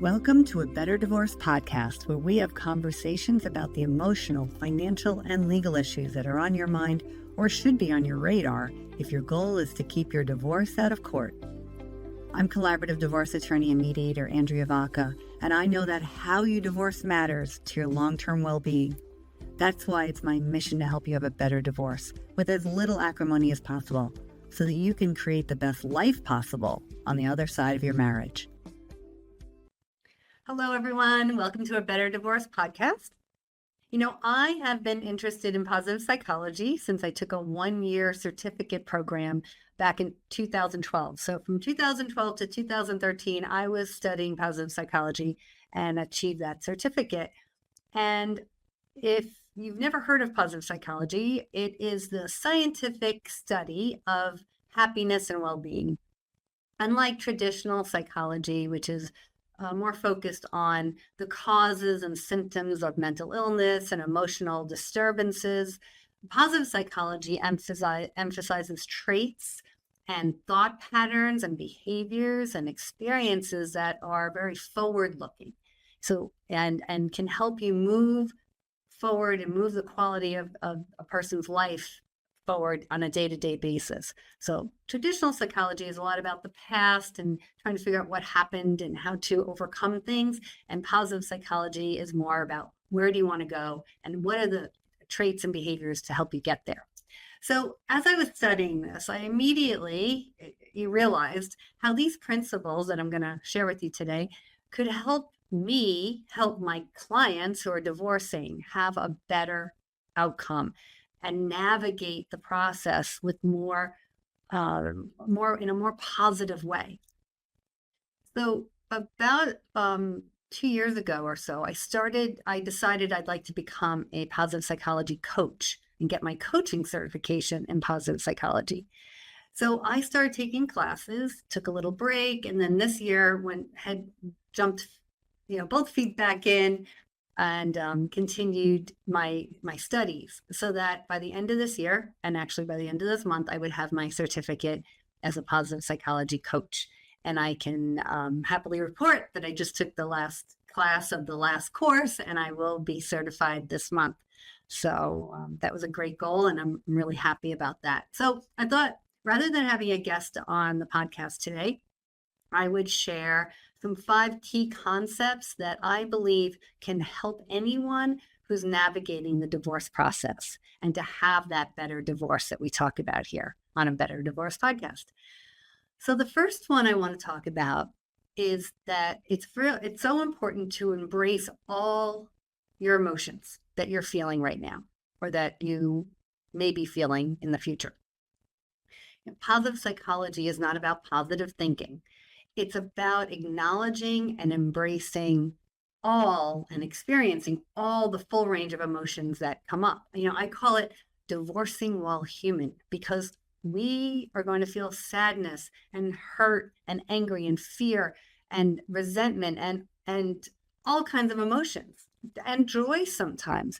Welcome to a Better Divorce podcast, where we have conversations about the emotional, financial, and legal issues that are on your mind or should be on your radar if your goal is to keep your divorce out of court. I'm collaborative divorce attorney and mediator Andrea Vacca, and I know that how you divorce matters to your long-term well-being. That's why it's my mission to help you have a better divorce with as little acrimony as possible, so that you can create the best life possible on the other side of your marriage. Hello, everyone. Welcome to a Better Divorce podcast. I have been interested in positive psychology since I took a one-year certificate program back in 2012. So from 2012 to 2013, I was studying positive psychology and achieved that certificate. And if you've never heard of positive psychology, it is the scientific study of happiness and well-being. Unlike traditional psychology, which is more focused on the causes and symptoms of mental illness and emotional disturbances, positive psychology emphasizes traits and thought patterns and behaviors and experiences that are very forward-looking. So, and can help you move forward and move the quality of a person's life forward on a day-to-day basis. So traditional psychology is a lot about the past and trying to figure out what happened and how to overcome things. And positive psychology is more about where do you want to go and what are the traits and behaviors to help you get there. So as I was studying this, I immediately realized how these principles that I'm going to share with you today could help me help my clients who are divorcing have a better outcome and navigate the process with more in a more positive way. So about 2 years ago or so, I decided I'd like to become a positive psychology coach and get my coaching certification in positive psychology. So I started taking classes, took a little break, and then this year had jumped, both feet back in, and continued my studies so that by the end of this year, and actually by the end of this month, I would have my certificate as a positive psychology coach. And I can happily report that I just took the last class of the last course, and I will be certified this month. So that was a great goal, and I'm really happy about that. So I thought, rather than having a guest on the podcast today, I would share some 5 key concepts that I believe can help anyone who's navigating the divorce process and to have that better divorce that we talk about here on a Better Divorce podcast. So the first one I want to talk about is that it's so important to embrace all your emotions that you're feeling right now or that you may be feeling in the future. Positive psychology is not about positive thinking. It's about acknowledging and embracing all and experiencing all the full range of emotions that come up. I call it divorcing while human, because we are going to feel sadness and hurt and angry and fear and resentment and all kinds of emotions and joy sometimes.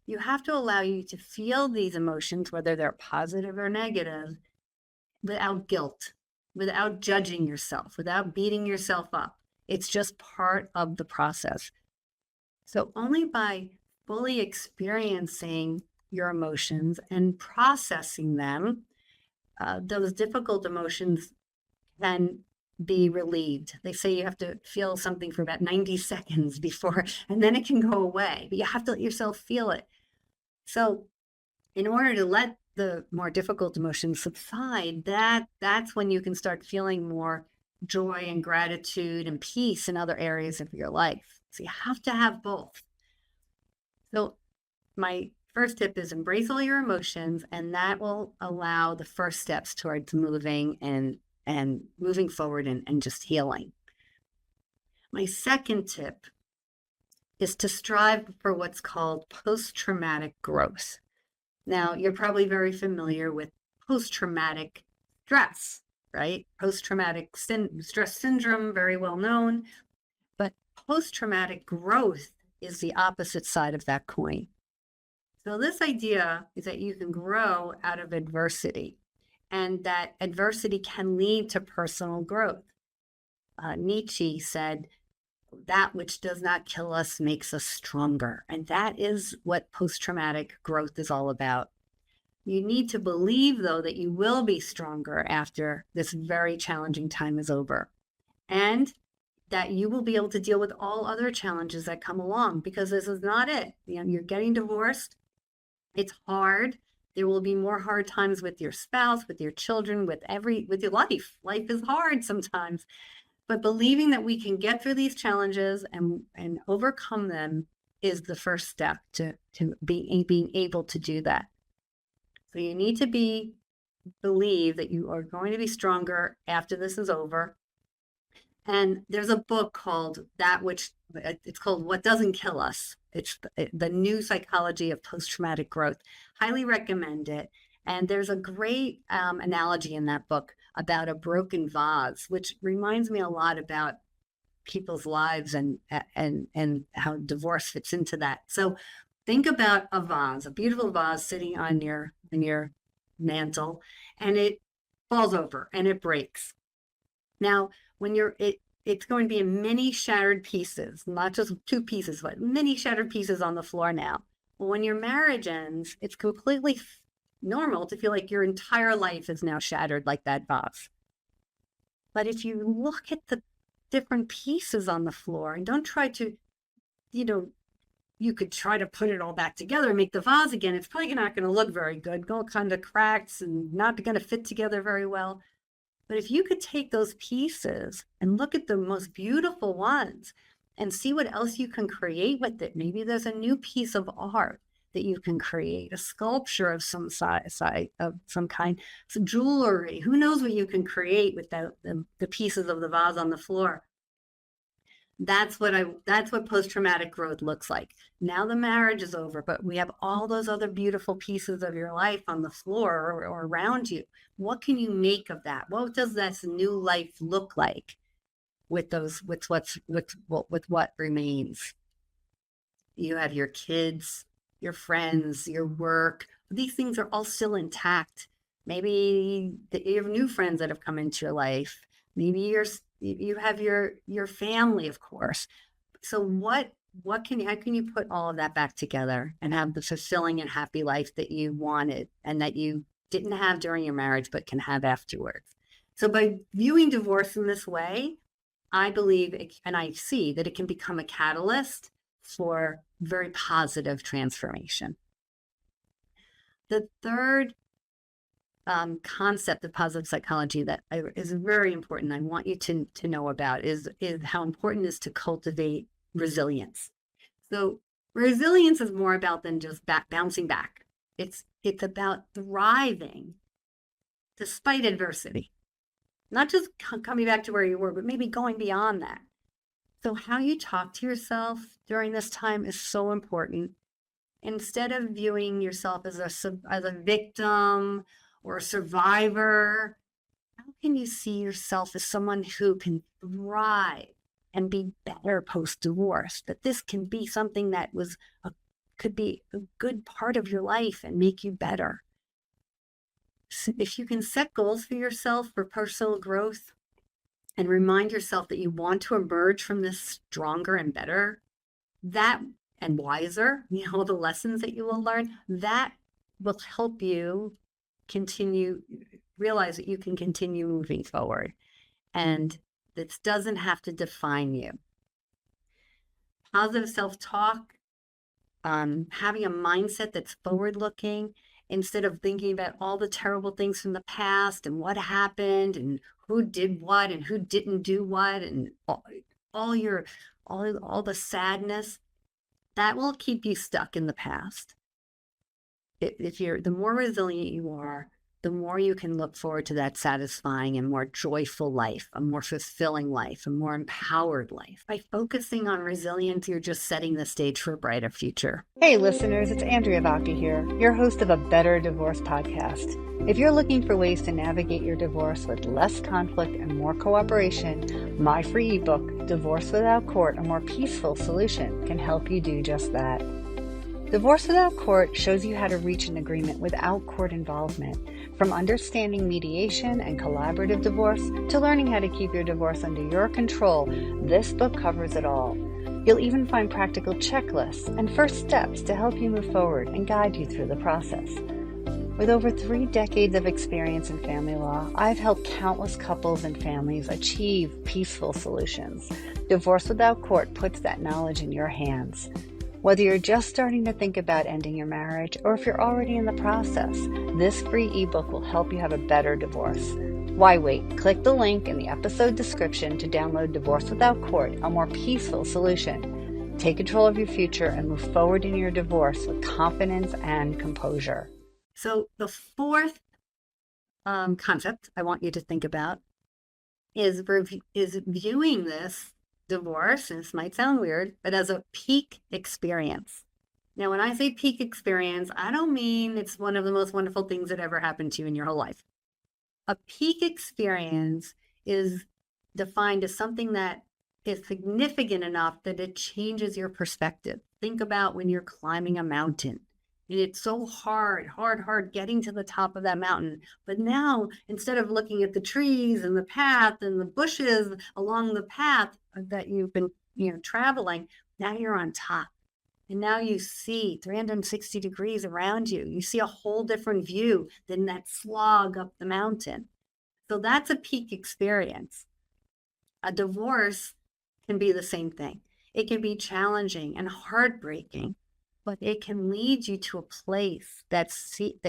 You have to allow you to feel these emotions, whether they're positive or negative, without guilt, without judging yourself, without beating yourself up. It's just part of the process. So only by fully experiencing your emotions and processing them, those difficult emotions can be relieved. They say you have to feel something for about 90 seconds before, and then it can go away, but you have to let yourself feel it. So in order to let the more difficult emotions subside, that's when you can start feeling more joy and gratitude and peace in other areas of your life. So you have to have both. So my first tip is embrace all your emotions, and that will allow the first steps towards moving and moving forward and just healing. My second tip is to strive for what's called post-traumatic growth. Now, you're probably very familiar with post-traumatic stress, right? Post-traumatic stress syndrome, very well known. But post-traumatic growth is the opposite side of that coin. So this idea is that you can grow out of adversity, and that adversity can lead to personal growth. Nietzsche said, that which does not kill us makes us stronger. And that is what post-traumatic growth is all about. You need to believe, though, that you will be stronger after this very challenging time is over, and that you will be able to deal with all other challenges that come along, because this is not it. You're getting divorced. It's hard. There will be more hard times with your spouse, with your children, with your life. Life is hard sometimes. But believing that we can get through these challenges and overcome them is the first step to being able to do that. So you need to believe that you are going to be stronger after this is over. And there's a book called it's called What Doesn't Kill Us. It's the new psychology of post-traumatic growth. Highly recommend it. And there's a great analogy in that book about a broken vase, which reminds me a lot about people's lives and how divorce fits into that. So think about a vase, a beautiful vase sitting on your mantle, and it falls over and it breaks. Now, when it's going to be in many shattered pieces, not just two pieces, but many shattered pieces on the floor now. Well, when your marriage ends, it's completely normal to feel like your entire life is now shattered like that vase. But if you look at the different pieces on the floor and don't try to, you could try to put it all back together and make the vase again. It's probably not going to look very good, all kind of cracks and not going to fit together very well. But if you could take those pieces and look at the most beautiful ones and see what else you can create with it, maybe there's a new piece of art that you can create, a sculpture of some size, of some kind, some jewelry. Who knows what you can create with the pieces of the vase on the floor? That's what post-traumatic growth looks like. Now the marriage is over, but we have all those other beautiful pieces of your life on the floor or around you. What can you make of that? What does this new life look like with what remains? You have your kids, your friends, your work. These things are all still intact. Maybe you have new friends that have come into your life. Maybe you have your family, of course. So how can you put all of that back together and have the fulfilling and happy life that you wanted and that you didn't have during your marriage but can have afterwards? So by viewing divorce in this way, I believe and I see that it can become a catalyst for very positive transformation. The third concept of positive psychology that is very important, I want you to know about, is how important it is to cultivate resilience. So resilience is more about than just bouncing back. It's about thriving despite adversity, not just coming back to where you were, but maybe going beyond that. So how you talk to yourself during this time is so important. Instead of viewing yourself as a victim or a survivor, how can you see yourself as someone who can thrive and be better post-divorce? That this can be something that could be a good part of your life and make you better. So if you can set goals for yourself for personal growth and remind yourself that you want to emerge from this stronger and better, and wiser, all the lessons that you will learn, that will help you realize that you can continue moving forward. And this doesn't have to define you. Positive self-talk, having a mindset that's forward-looking, instead of thinking about all the terrible things from the past and what happened and who did what and who didn't do what and all the sadness, that will keep you stuck in the past. The more resilient you are, the more you can look forward to that satisfying and more joyful life, a more fulfilling life, a more empowered life. By focusing on resilience, you're just setting the stage for a brighter future. Hey listeners, it's Andrea Vacca here, your host of a Better Divorce podcast. If you're looking for ways to navigate your divorce with less conflict and more cooperation, my free ebook, Divorce Without Court, A More Peaceful Solution, can help you do just that. Divorce Without Court shows you how to reach an agreement without court involvement, from understanding mediation and collaborative divorce to learning how to keep your divorce under your control. This book covers it all. You'll even find practical checklists and first steps to help you move forward and guide you through the process. With over 3 decades of experience in family law, I've helped countless couples and families achieve peaceful solutions. Divorce Without Court puts that knowledge in your hands. Whether you're just starting to think about ending your marriage or if you're already in the process, this free ebook will help you have a better divorce. Why wait? Click the link in the episode description to download Divorce Without Court, a more peaceful solution. Take control of your future and move forward in your divorce with confidence and composure. So the fourth concept I want you to think about is viewing this divorce, and this might sound weird, but as a peak experience. Now, when I say peak experience, I don't mean it's one of the most wonderful things that ever happened to you in your whole life. A peak experience is defined as something that is significant enough that it changes your perspective. Think about when you're climbing a mountain. And it's so hard getting to the top of that mountain. But now, instead of looking at the trees and the path and the bushes along the path that you've been, traveling, now you're on top. And now you see 360 degrees around you. You see a whole different view than that slog up the mountain. So that's a peak experience. A divorce can be the same thing. It can be challenging and heartbreaking, but it can lead you to a place that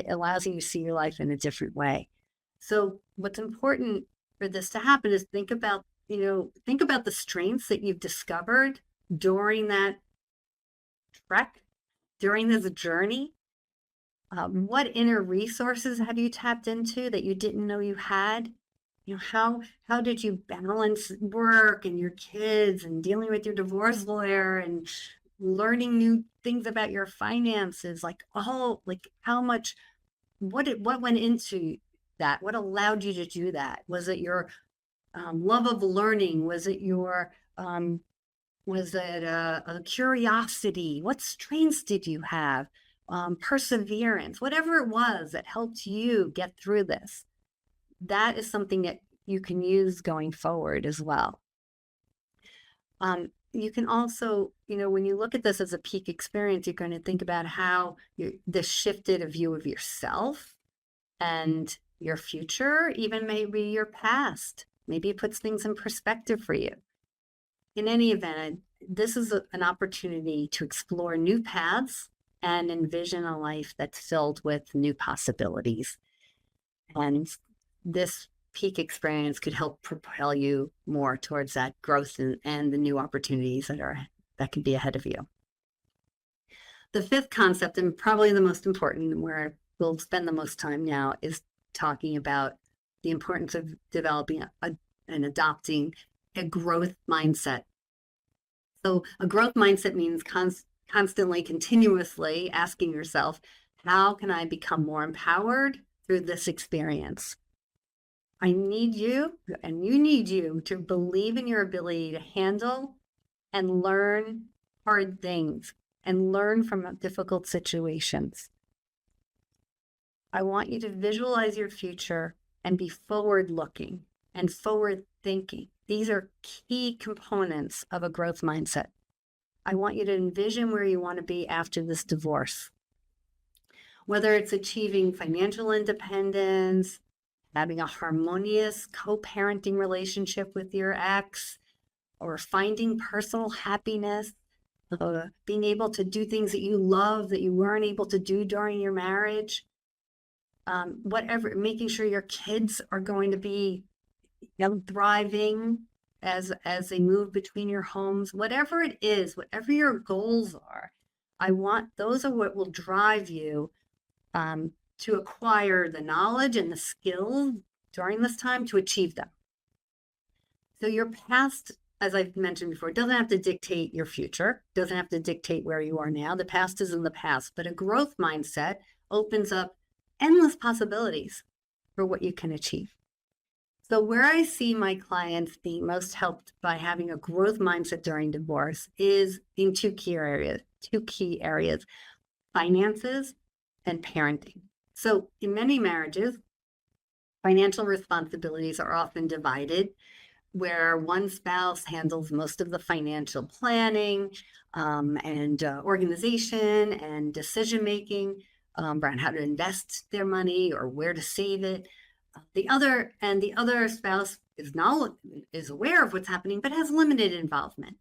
allows you to see your life in a different way. So what's important for this to happen is think about the strengths that you've discovered during that trek, during this journey. What inner resources have you tapped into that you didn't know you had? How did you balance work and your kids and dealing with your divorce lawyer and learning new things about your finances? How much, what went into that? What allowed you to do that? Was it your love of learning? Was it a curiosity? What strengths did you have? Perseverance, whatever it was that helped you get through this. That is something that you can use going forward as well. You can also, when you look at this as a peak experience, you're going to think about how this shifted a view of yourself and your future, even maybe your past. Maybe it puts things in perspective for you. In any event, this is an opportunity to explore new paths and envision a life that's filled with new possibilities. And this peak experience could help propel you more towards that growth and the new opportunities that could be ahead of you. The fifth concept, and probably the most important, where we'll spend the most time now, is talking about the importance of developing and adopting a growth mindset. So a growth mindset means constantly, continuously asking yourself, how can I become more empowered through this experience? I need you, and you need you, to believe in your ability to handle and learn hard things and learn from difficult situations. I want you to visualize your future and be forward-looking and forward-thinking. These are key components of a growth mindset. I want you to envision where you want to be after this divorce. Whether it's achieving financial independence, having a harmonious co-parenting relationship with your ex, or finding personal happiness, being able to do things that you love that you weren't able to do during your marriage, whatever, making sure your kids are going to be thriving as they move between your homes, whatever it is, whatever your goals are, those are what will drive you to acquire the knowledge and the skills during this time to achieve them. So your past, as I've mentioned before, doesn't have to dictate your future, doesn't have to dictate where you are now. The past is in the past, but a growth mindset opens up endless possibilities for what you can achieve. So where I see my clients being most helped by having a growth mindset during divorce is in two key areas. finances, and parenting. So in many marriages, financial responsibilities are often divided where one spouse handles most of the financial planning and organization and decision making around how to invest their money or where to save it. The other spouse is aware of what's happening, but has limited involvement.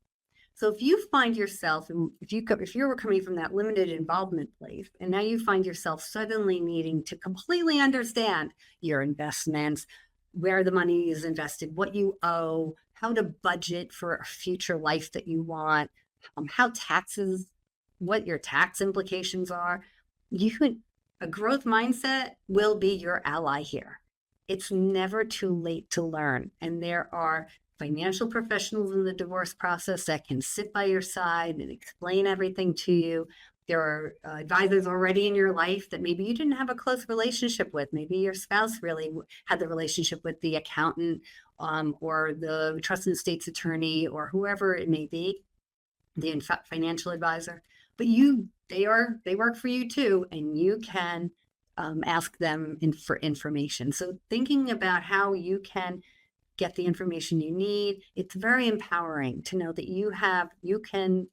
So if you find yourself, if you were coming from that limited involvement place, and now you find yourself suddenly needing to completely understand your investments, where the money is invested, what you owe, how to budget for a future life that you want, how taxes, what your tax implications are, a growth mindset will be your ally here. It's never too late to learn, and there are financial professionals in the divorce process that can sit by your side and explain everything to you. There are advisors already in your life that maybe you didn't have a close relationship with. Maybe your spouse really had the relationship with the accountant or the trust and estates attorney or whoever it may be, the financial advisor. But they work for you too, and you can ask them for information. So thinking about how you can get the information you need. It's very empowering to know that you can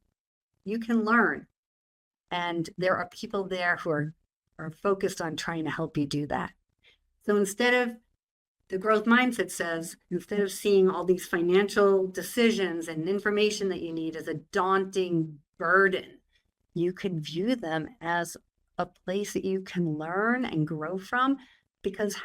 learn. And there are people there who are focused on trying to help you do that. So instead of the growth mindset says, instead of seeing all these financial decisions and information that you need as a daunting burden, you could view them as a place that you can learn and grow from. Because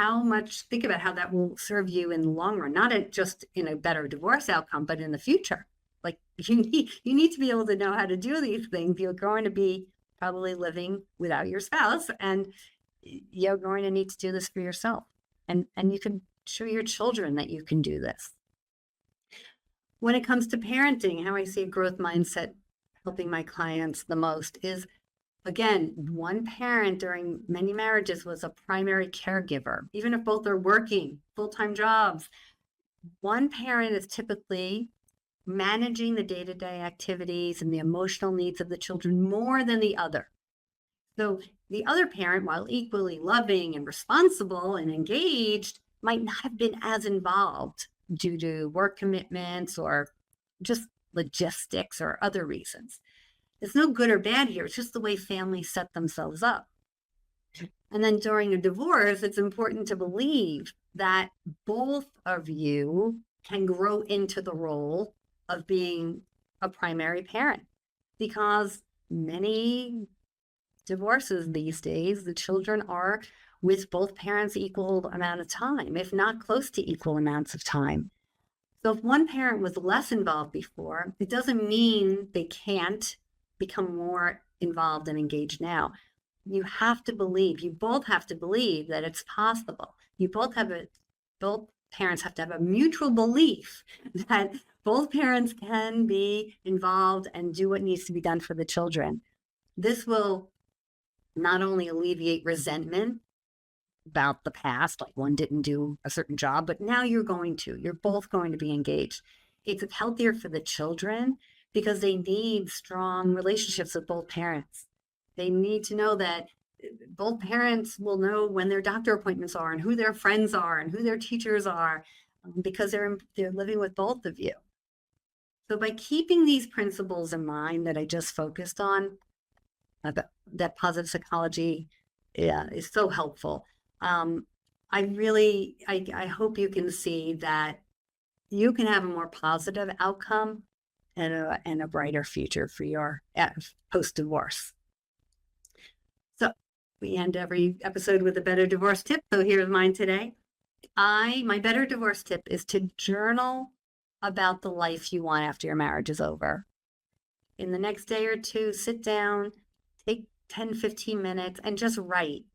think about how that will serve you in the long run, not just in a better divorce outcome, but in the future. Like you need to be able to know how to do these things. You're going to be probably living without your spouse, and you're going to need to do this for yourself. And you can show your children that you can do this. When it comes to parenting, how I see a growth mindset helping my clients the most is, again, one parent during many marriages was a primary caregiver. Even if both are working full-time jobs, one parent is typically managing the day-to-day activities and the emotional needs of the children more than the other. So the other parent, while equally loving and responsible and engaged, might not have been as involved due to work commitments or just logistics or other reasons. There's no good or bad here. It's just the way families set themselves up. And then during a divorce, it's important to believe that both of you can grow into the role of being a primary parent, because many divorces these days, the children are with both parents equal amount of time, if not close to equal amounts of time. So if one parent was less involved before, it doesn't mean they can't become more involved and engaged now. You both have to believe that it's possible. Both parents have to have a mutual belief that both parents can be involved and do what needs to be done for the children. This will not only alleviate resentment about the past, like one didn't do a certain job, but now you're both going to be engaged. It's healthier for the children because they need strong relationships with both parents. They need to know that both parents will know when their doctor appointments are and who their friends are and who their teachers are, because they're living with both of you. So by keeping these principles in mind that I just focused on, that positive psychology is so helpful. I hope you can see that you can have a more positive outcome and a brighter future for your post-divorce. So we end every episode with a better divorce tip. So here's mine today. My better divorce tip is to journal about the life you want after your marriage is over. In the next day or two, sit down, take 10, 15 minutes and just write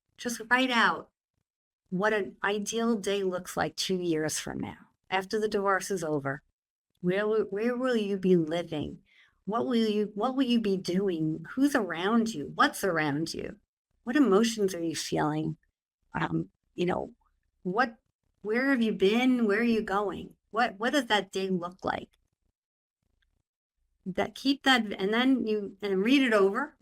out what an ideal day looks like 2 years from now, after the divorce is over. Where will you be living? What will you be doing? Who's around you? What's around you? What emotions are you feeling? Where have you been? Where are you going? What does that day look like? keep that, and then read it over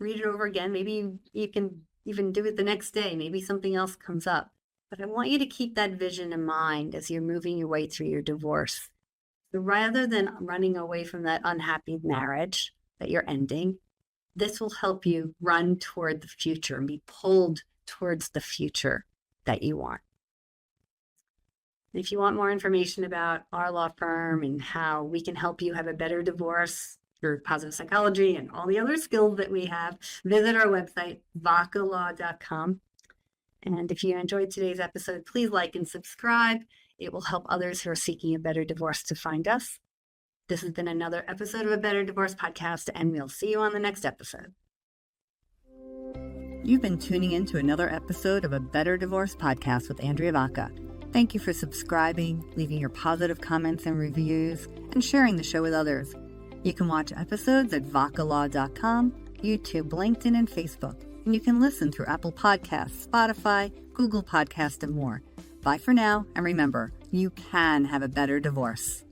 again. Maybe you can even do it the next day. Maybe something else comes up. But I want you to keep that vision in mind as you're moving your way through your divorce. So rather than running away from that unhappy marriage that you're ending, this will help you run toward the future and be pulled towards the future that you want. If you want more information about our law firm and how we can help you have a better divorce through positive psychology and all the other skills that we have, visit our website, vaccalaw.com. And if you enjoyed today's episode, please like and subscribe. It will help others who are seeking a better divorce to find us. This has been another episode of A Better Divorce Podcast, and we'll see you on the next episode. You've been tuning in to another episode of A Better Divorce Podcast with Andrea Vacca. Thank you for subscribing, leaving your positive comments and reviews, and sharing the show with others. You can watch episodes at vaccalaw.com, YouTube, LinkedIn, and Facebook. And you can listen through Apple Podcasts, Spotify, Google Podcasts, and more. Bye for now, and remember, you can have a better divorce.